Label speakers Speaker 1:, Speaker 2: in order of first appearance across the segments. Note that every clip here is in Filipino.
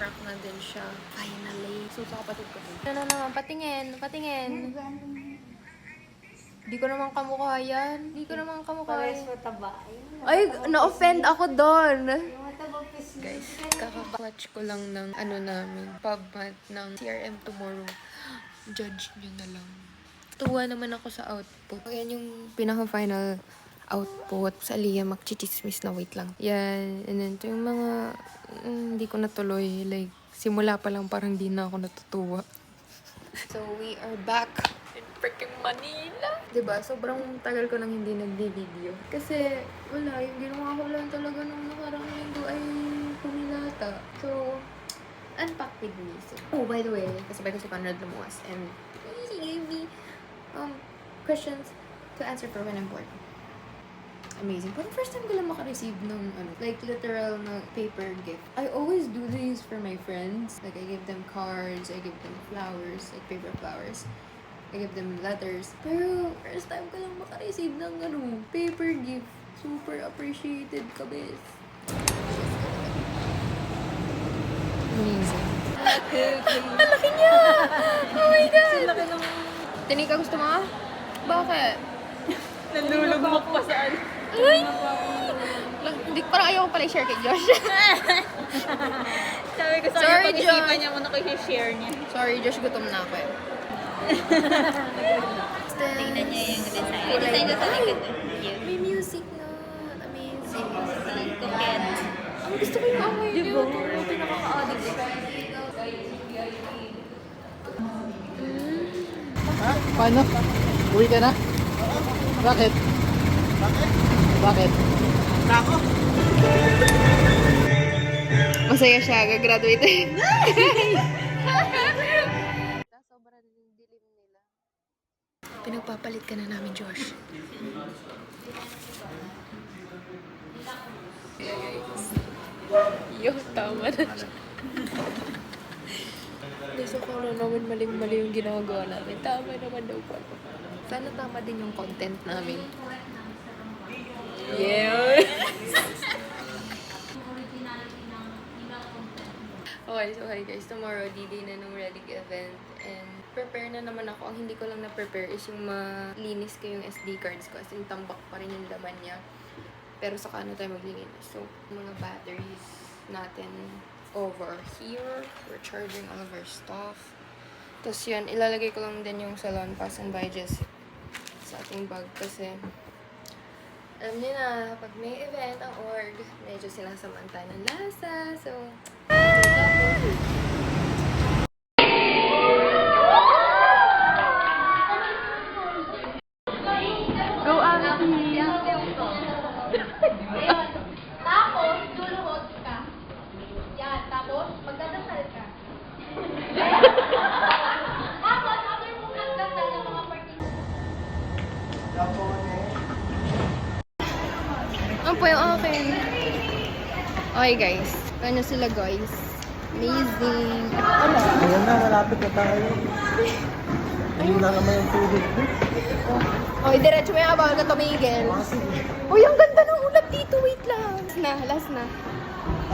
Speaker 1: crack na din siya. Finally. Susa kapatid ko. Ano naman, patingin. Di ko naman kamukha yan.
Speaker 2: Pares mataba.
Speaker 1: Ay, na-offend ako doon. Guys, kaka-clutch ko lang ng namin, PubMat ng CRM tomorrow. Judge nyo na lang. Tuwa naman ako sa output. Ayan yung pinaka-final output. Sa Aliyah, magchichismis na wait lang. Yan. And then, ito yung mga hindi ko natuloy. Like, simula pa lang parang di na ako natutuwa. So, we are back in freaking Manila. Diba? Sobrang tagal ko nang hindi nagdi-video. Kasi, wala. Yung ginawa ko lang talaga nung nakarang linggo ay pumilata. So, unpack with me. So, oh, by the way, kasabay ko si Conrad lumuwas. And he gave me questions to answer for when I'm bored. Amazing. Parang first time ko lang makareceive ng like literal na paper gift. I always do these for my friends. Like I give them cards, I give them flowers, like paper flowers. I give them letters. Pero first time ko lang makareceive ng paper gift. Super appreciated ka, bes. Amazing. Ang laki niya! Oh my God! Laki ng... Tinika, gusto mo? Bakit?
Speaker 2: Nalulugmok pa saan.
Speaker 1: Ay! Hindi, parang ayaw ko pala i-share kay Josh.
Speaker 2: Sabi ko sa
Speaker 1: Sorry,
Speaker 2: kanya, pag-isipan niya muna kayo share niya.
Speaker 1: Sorry, Josh, gutom na ako eh.
Speaker 2: Tingnan niya yung design. Yung
Speaker 1: Kulay
Speaker 2: design
Speaker 1: na.
Speaker 2: ko sa likod.
Speaker 1: May music na. Amazing.
Speaker 2: Coquette.
Speaker 1: Ang gusto ko yung amoy niyo.
Speaker 2: Diba? Pinakaka-audit.
Speaker 3: Ha? Paano? Uwi ka na? Bakit? Bakit? Nako!
Speaker 1: Masaya siya, gagraduate. Sobra na yung dilim nila. Pinagpapalit ka na namin, Josh. Yo, tama na siya. Gusto ko na naman maling-mali yung ginagawa namin. Tama naman daw po. Sana tama din yung content namin. Yeah! Okay, so hi guys. Tomorrow, D-Day na ng Redick event. And prepare na naman ako. Ang hindi ko lang na-prepare is yung malinis ko yung SD cards ko. As in, tambak pa rin yung laman niya. Pero saka ano tayo maglinis. So, mga batteries natin over here. We're charging all of our stuff. Tapos yun, ilalagay ko lang din yung salon pass and badges sa ating bag kasi alam niyo na, pag may event ang org, medyo sinasamantay ng lasa. So, go Abby!
Speaker 4: Tapos, luluhod ka. Yan. Tapos, magdadasal ka. Tapos, after mo magdasal ng mga participants.
Speaker 1: Ano po yung akin? Okay guys, kanya sila guys. Amazing!
Speaker 3: Ayan na, malapit na tayo. Ayun na naman yung tubig.
Speaker 1: Okay, diretso mo yung bawal ka tumigil. Uy, ang ganda ng ulap dito. Wait lang. Last na.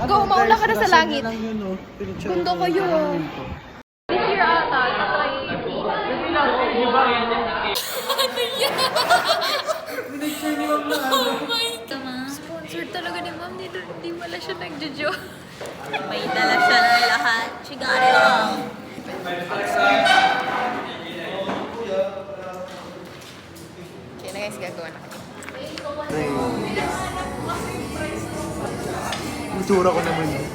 Speaker 1: Go, maula ka na sa langit. Gundo kayo. This year ata, tatry Oh my God! Sponsored talaga ni ma'am. Hindi wala siya nagjo-jo.
Speaker 2: May dala siya ng lahat. Chigari lang.
Speaker 1: Okay na guys, gagawa na kami.
Speaker 3: Yung tsura ko naman yun.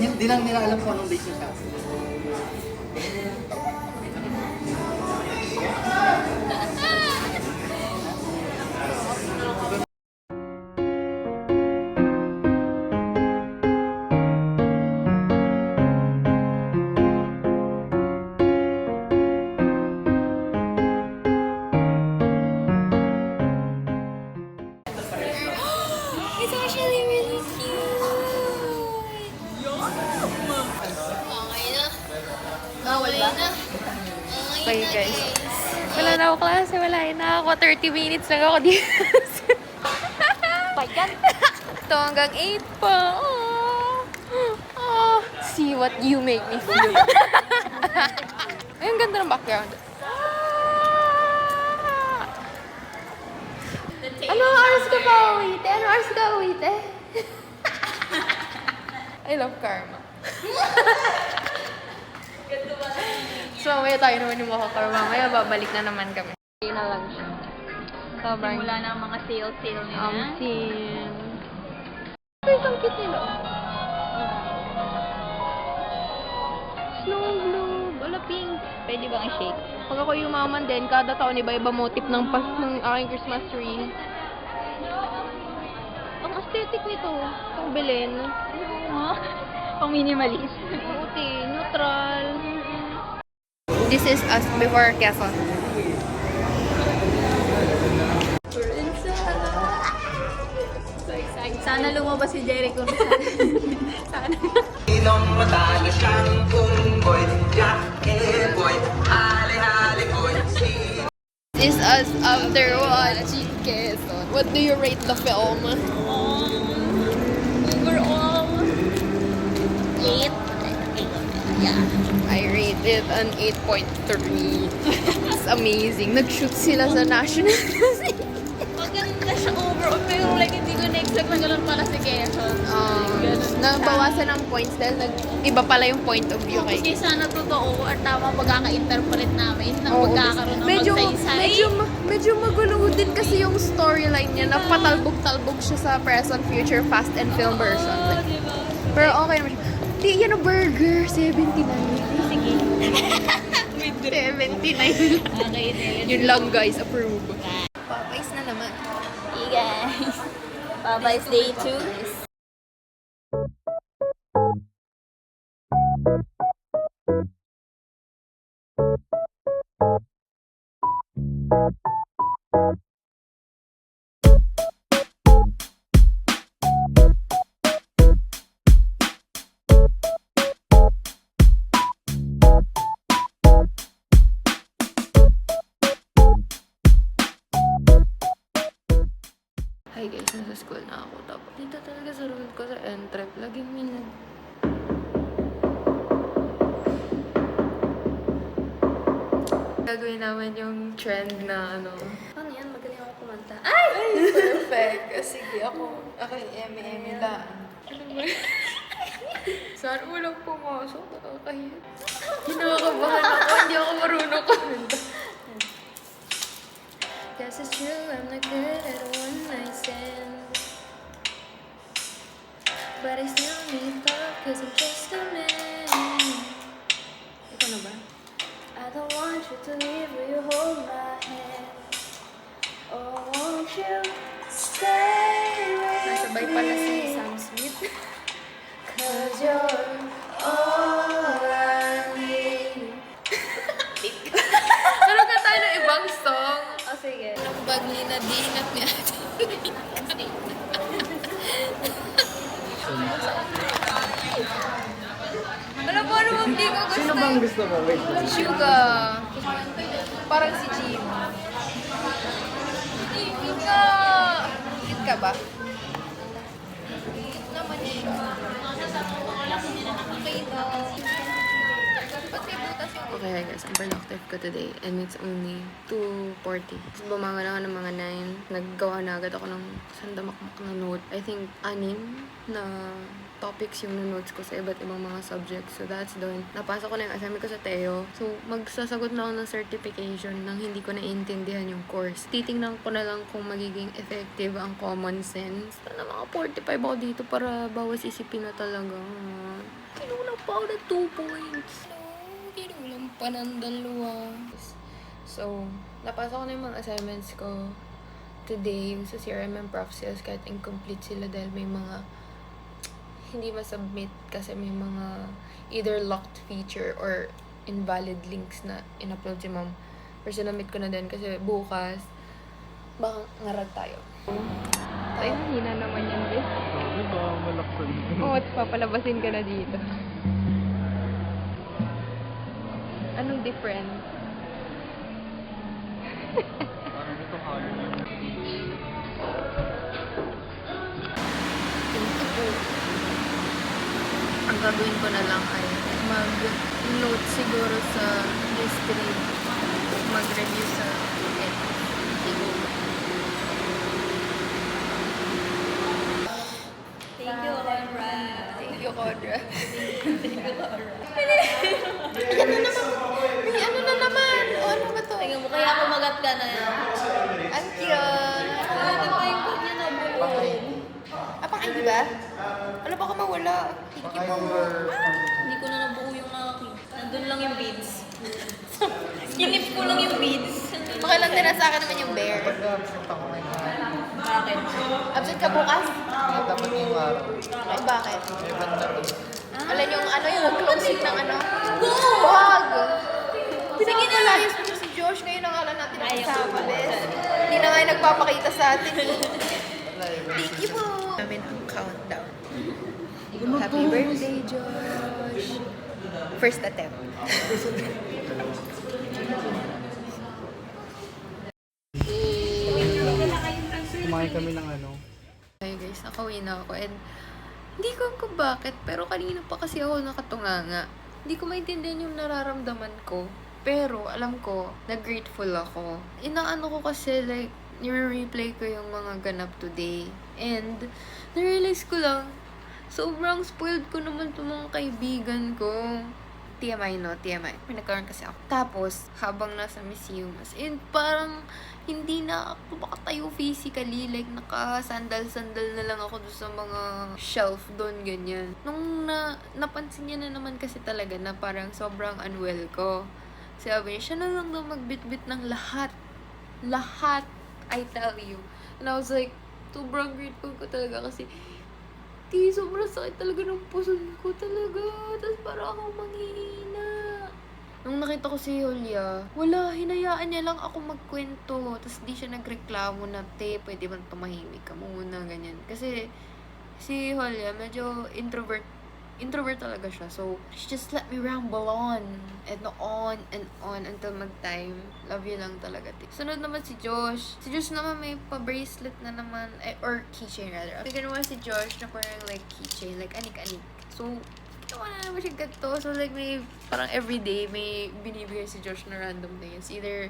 Speaker 3: Hindi lang nila alam kung anong base sa akin.
Speaker 1: It's actually really cute! Okay na. Okay na. Okay guys. Wala na ako klase. Wala na ako. 30 minutes lang ako dito.
Speaker 2: Bayan.
Speaker 1: Ito hanggang 8 pa. Oh. see what you make me feel. Ay, ang ganda ng background. Ano oras ka pa uwite? Ano oras ka uwite? I love karma. So, mamaya tayo naman yung makakarma. Mamaya babalik na naman kami. Hindi na lang siya. Sobrang
Speaker 2: Simula na ang mga sale-sale nila.
Speaker 1: team. Pero ang cute nila. Snow globe. Wala pink.
Speaker 2: Pwede bang i-shake?
Speaker 1: Pag ako yumaman din, kada taon iba-iba motif ng aking Christmas tree. Ang aesthetic nito. Itong bilhin.
Speaker 2: Pang minimalist.
Speaker 1: Buti, neutral. This is us before Quezon.
Speaker 2: Sana lumabas si Jericho. Sana.
Speaker 5: Ilong matalo siyang boy, Jack and boy, hali-hali boy,
Speaker 1: This is us after watching Quezon. What do you rate the film?
Speaker 2: Overall, 8. Yeah.
Speaker 1: I rate it an 8.3. It's amazing. Nag-shoot sila sa National Museum.
Speaker 2: Maganda siya overall, pero like hindi ko na-expect na ganun pala si Quezon.
Speaker 1: Nabawasan ng points dahil iba pala yung point of view kay
Speaker 2: Kasi sana totoo at tama pagkaka-interpret namin na
Speaker 1: Oo,
Speaker 2: magkakaroon ng
Speaker 1: medyo,
Speaker 2: magsaysay.
Speaker 1: medyo magulo din kasi yung storyline niya na patalbog-talbog siya sa present, future, fast, and film version.
Speaker 2: Diba?
Speaker 1: Pero okay naman siya. Di, yan ang burger. 79.
Speaker 2: Sige.
Speaker 1: 79.
Speaker 2: Okay,
Speaker 1: Yun lang guys, approve. Papais na naman.
Speaker 2: Hey guys. Bye-bye, day 2.
Speaker 1: Hi guys, nasa school na ako. Tapos dito talaga sa room ko sa entrep. Laging minag... Gagawin naman yung trend na ano.
Speaker 2: Ano yan? Magaling ako kumanta.
Speaker 1: Ay! Perfect! Sige, ako yung eme-eme lang. Ano ba? Saan walang pumasok? Nakakahiya. Kinakabahan ako. Hindi ako marunong kumanta. Guess it's true, I'm not good at one night stand. But I still need love, cause I'm just a man. Ito na ba? I don't want you to leave, will you hold my hand? Oh, won't you stay with me? Nasabay pala si Sam Smith. Cause you're all I need. Ano ka tayo ng ibang song?
Speaker 2: Oh, sige.
Speaker 1: Ang bagli na dinat ni ate. Alam mo, ano bang di ko gusto?
Speaker 3: Sino bang gusto mo? Wait lang.
Speaker 1: Suga. Parang si Jim. Jimmy ka! Hit ka ba? Hit naman siya. Okay guys, ang productive ko today and it's only 2:40. So, bumangon ako ng mga 9. Naggawa na agad ako ng sandamakmak na note. I think 6 na topics yung notes ko sa iba't ibang mga subjects. So that's done. Napasok ko na yung assignment ko sa Teo. So magsasagot na ako ng certification nang hindi ko naiintindihan yung course. Titingnan ko na lang kung magiging effective ang common sense. Sana mga 45 ako dito para bawas isipin na talaga. Kinulang pa ako ng 2 points. Kinulang pa ng 2. So, napasok ko na yung mga assignments ko today. Yung sa CRM and Prof Sales kahit incomplete sila dahil may mga hindi ma-submit kasi may mga either locked feature or invalid links na in-upload si ma'am. Pero sinamit ko na din kasi bukas baka ngarag tayo. Ay, hina naman yan, bes.
Speaker 3: Diba, malaksan.
Speaker 1: Oo, at papalabasin ka na dito. Anong difference?
Speaker 3: Parang ito higher na.
Speaker 1: Ang gagawin ko na lang ay mag-note siguro sa history, mag-review sa
Speaker 2: Thank you, Laura.
Speaker 1: Thank you, Kodra. May ano na naman. O, ano ba to?
Speaker 2: Tingnan mo, kaya kumagat ka na yan.
Speaker 1: Ang cute.
Speaker 2: Ano pa yung kod niya na buo?
Speaker 1: Apang ay, di ba? Ano ba ka mawala? Thank you po.
Speaker 2: Hindi ko na nabuo yung aking. Nandun lang yung beads. Kinip ko lang yung beads.
Speaker 1: Okay lang din na sa akin naman yung bear.
Speaker 2: Bakit?
Speaker 1: Absent ka bukas?
Speaker 3: Dapat yung araw.
Speaker 1: Ay, bakit?
Speaker 3: Event na to.
Speaker 1: Alam yung ano yung closing ng ano? Wag! Sige na lang. Ayos mo si Josh. Ngayon ang alam natin ang kasama, bes. Hindi na nga yung nagpapakita sa atin. Thank you po. Namin ang countdown. Happy birthday, Josh. First attempt.
Speaker 3: Kumain kami ng ano.
Speaker 1: Hey guys, nakauwi na ako and hindi ko kung bakit, pero kanina pa kasi ako nakatunganga. Hindi ko maintindihan yung nararamdaman ko. Pero alam ko, na-grateful ako. Inaano ko kasi like, nire-replay ko yung mga ganap today. And, na-realize ko lang, sobrang spoiled ko naman itong mga kaibigan ko. TMI, no? TMI. May nagkaroon kasi ako. Tapos, habang nasa museum, as in, parang hindi na ako makatayo physically. Like, naka-sandal-sandal na lang ako doon sa mga shelf doon, ganyan. Nung napansin niya na naman kasi talaga na parang sobrang unwell ko. Sabi niya, siya na lang daw magbitbit ng lahat. Lahat, I tell you. And I was like, sobrang grateful ko talaga kasi sobrang sakit talaga ng puso ko talaga. Tapos parang ako manghihina. Nung nakita ko si Julia, wala, hinayaan niya lang ako magkwento. Tapos di siya nagreklamo na, pwede ba tumahimik ka muna, ganyan. Kasi si Julia, medyo introvert talaga siya. So, she just let me ramble on and on until mag-time. Love you lang talaga. Sunod naman si Josh. Si Josh naman may pa-bracelet na naman, or keychain rather. Ginawa si Josh na parang like keychain, like anik-anik. So, ginawa na naman siya ganito. So, like may, parang everyday may binibigay si Josh na random things. Either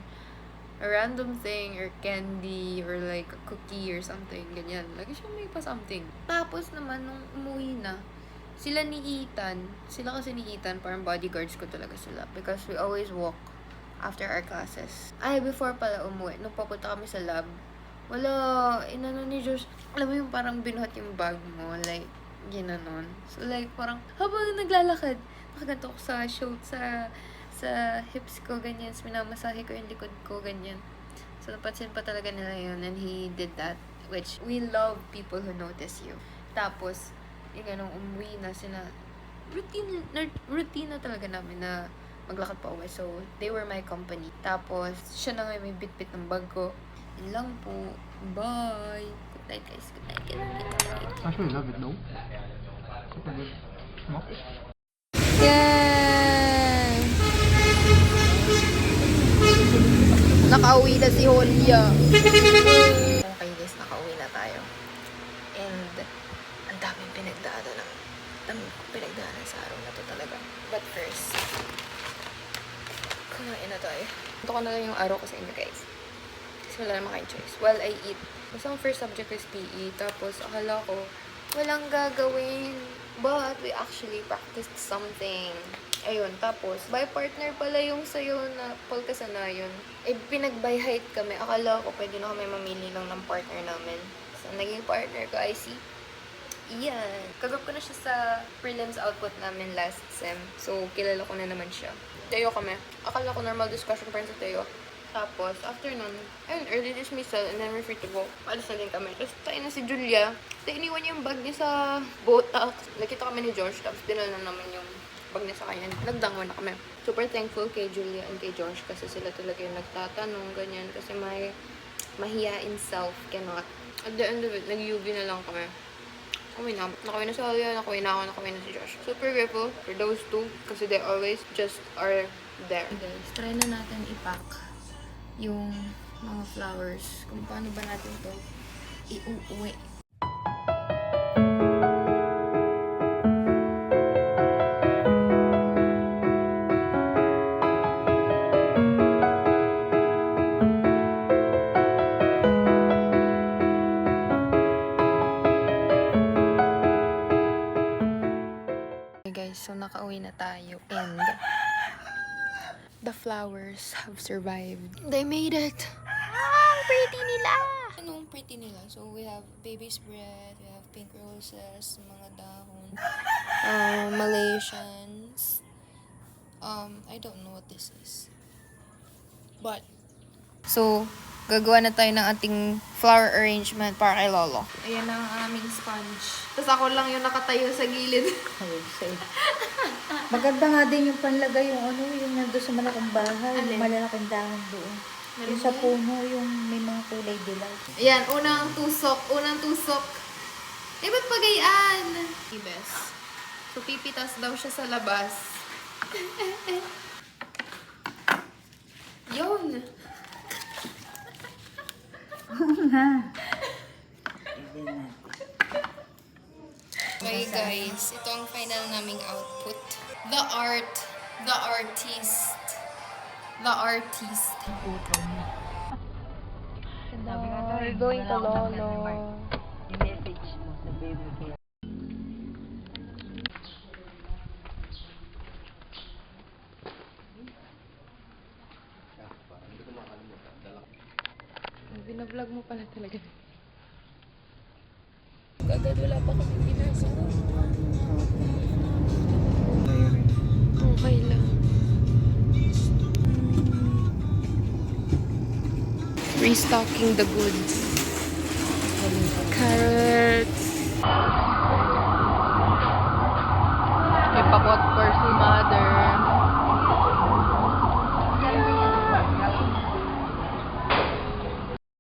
Speaker 1: a random thing or candy or like a cookie or something, ganyan. Lagi siya may pa-something. Tapos naman, nung umuwi na, sila kasi ni Ethan, parang bodyguards ko talaga sila. Because we always walk after our classes. Ay, before pala umuwi, nung papunta kami sa lab, wala, inano ni Josh, alam mo yung parang binuhat yung bag mo, like, ginanon. So, like, parang, habang naglalakad, nakaganto ko sa shoulder, sa hips ko, ganyan. So, minamasahe ko yung likod ko, ganyan. So, napansin pa talaga nila yun, and he did that, which, we love people who notice you. Tapos, yung ganong umuwi na sila, routine na talaga namin na maglakad pa uwi. So, they were my company. Tapos, siya na nga may bit-bit ng bag ko. Yun lang po. Bye! Good night, guys. Good night. Good night.
Speaker 3: Actually, love it though. Super good. Smoke.
Speaker 1: Yan! Nakauwi na si Julia. Okay guys, nakauwi na tayo. And, ang daming pinagdaanan sa araw na to talaga. But first, kumain na tayo. Ito ko na lang yung araw ko sa inyo guys. Kasi wala naman kayong choice. While I eat, basta ang first subject is PE. Tapos, akala ko, walang gagawin. But, we actually practiced something. Ayun, tapos, by partner pala yung sayo na pagkasanayon. Eh, pinag-by height kami. Akala ko, pwede na kami mamili lang ng partner namin. So, naging partner ko ay si Ian. Kagroup ko na siya sa prelims output namin last sem. So, kilala ko na naman siya. Teo kami. Akala ko normal discussion pa rin sa Teo. Tapos, after nun, ayun, early dismissal, and then we're free to go. Paalis na din kami. Tapos, tayo na si Julia. Tayo iniwan niya yung bag niya sa botak. Nakita kami ni George, tapos dinala naman yung bag niya sa kanya. Nagdango na kami. Super thankful kay Julia and kay George kasi sila talaga yung nagtatanong, ganyan. Kasi may mahiyain self cannot. At the end of it, nag-UV na lang kami. Nakawin na. Nakawin na si Julia, nakawin na ako, nakawin na si Josh. Super grateful for those two kasi they always just are there. Guys, try na natin i-pack yung mga flowers. Kung paano ba natin to iuuwi. guys, so nakauwi na tayo. And the flowers have survived. They made it! Ah, pretty nila! Anong pretty nila? So we have baby's breath, we have pink roses, mga dahon, Malaysians. I don't know what this is. But, so, gagawa na tayo ng ating flower arrangement para kay Lolo. Ayan na ang aming sponge. Tapos ako lang yung nakatayo sa gilid.
Speaker 6: Ayun, safe. Maganda nga din yung panlagay yung ano, yung nandun sa malaking bahay, yung malalaking dahon doon. Yung sa puno, yung may mga kulay dilaw.
Speaker 1: Ayan, unang tusok. Eh, ba't pagayaan? Ibes. So, pipitas daw siya sa labas. Yun! Okay guys, ito ang final naming output. The artist. We're going to Lolo.
Speaker 6: I-message mo sa baby ko.
Speaker 1: Binablog mo pala talaga. Agad wala pa kami pinasa. Okay lang. Restocking the goods. Carrots. May pakot for si mother.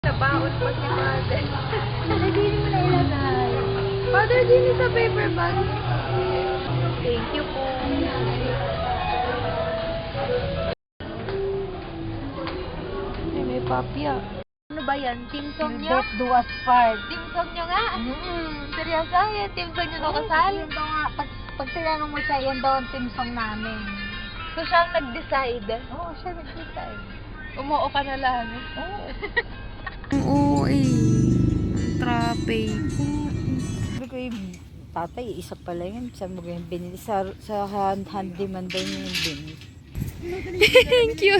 Speaker 1: Nabaon pa si mother. Nalagay mo na ilagay. Mother, din sa paper bag. Thank you po. Ay, may papya. Ano ba yan? Team song nyo?
Speaker 6: Duwas part.
Speaker 1: Team song nyo nga? Seryoso? Yan, team song nyo nakasal?
Speaker 6: Yun daw nga, pag tinanong mo siya, yun daw ang team song namin.
Speaker 1: So, siya ang nag-decide?
Speaker 6: Oo, siya nag-decide.
Speaker 1: Umuo ka na lang.
Speaker 6: Oo.
Speaker 1: Oo Ang traffic.
Speaker 6: Sabi ko yung tatay, isa pala yun. Saan mo yung binili? Sa handyman daw niya yung binili.
Speaker 1: Thank you.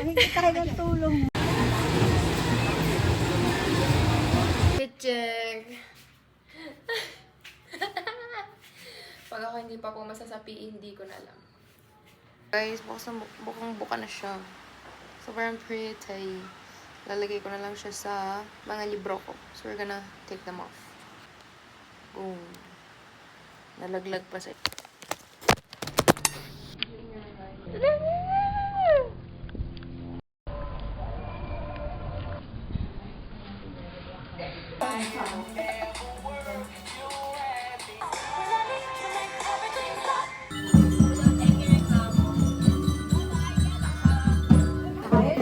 Speaker 6: Hindi tayo ng tulong.
Speaker 1: Check. Pag ako hindi pa po masasapi, hindi ko na alam. Guys, bukang-buka na siya. Sobrang pretty. Lalagay ko na lang siya sa mga libro ko. So, we're gonna take them off. Boom. Nalaglag pa sa...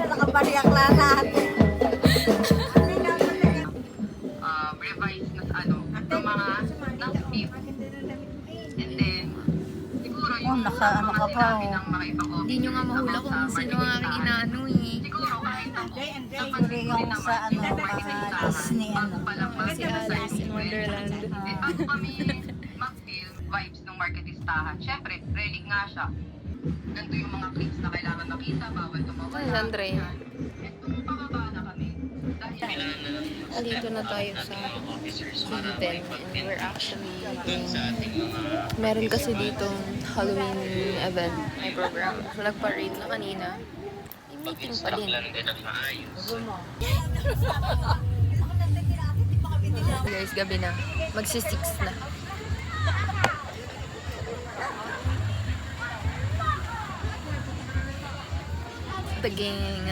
Speaker 6: Nakabaliak lang natin.
Speaker 5: Revise na sa ano, ng mga non-beef. And then, siguro yung
Speaker 6: Ano ka pa,
Speaker 5: ng mga ibang
Speaker 1: Hindi nyo nga mahula kung sino ang aking inaano eh.
Speaker 5: siguro kahit ako,
Speaker 6: Siguro yung sa ano, mga Disney, ano.
Speaker 1: Si Alice in Wonderland.
Speaker 5: Eh, bago kami mag-feel vibes ng marketistahan, syempre, relic nga siya. Ganito yung mga clips na kailangan makita, bawal tumawala.
Speaker 1: Ay, Andre.
Speaker 5: And kung pababa na kami, dahil
Speaker 1: Andito na tayo sa Hilton and we're actually meron kasi ditong Halloween event, may program. So, nagpa-read na kanina. May meeting pa din. Guys, gabi na. Magsi-6 na. The gang.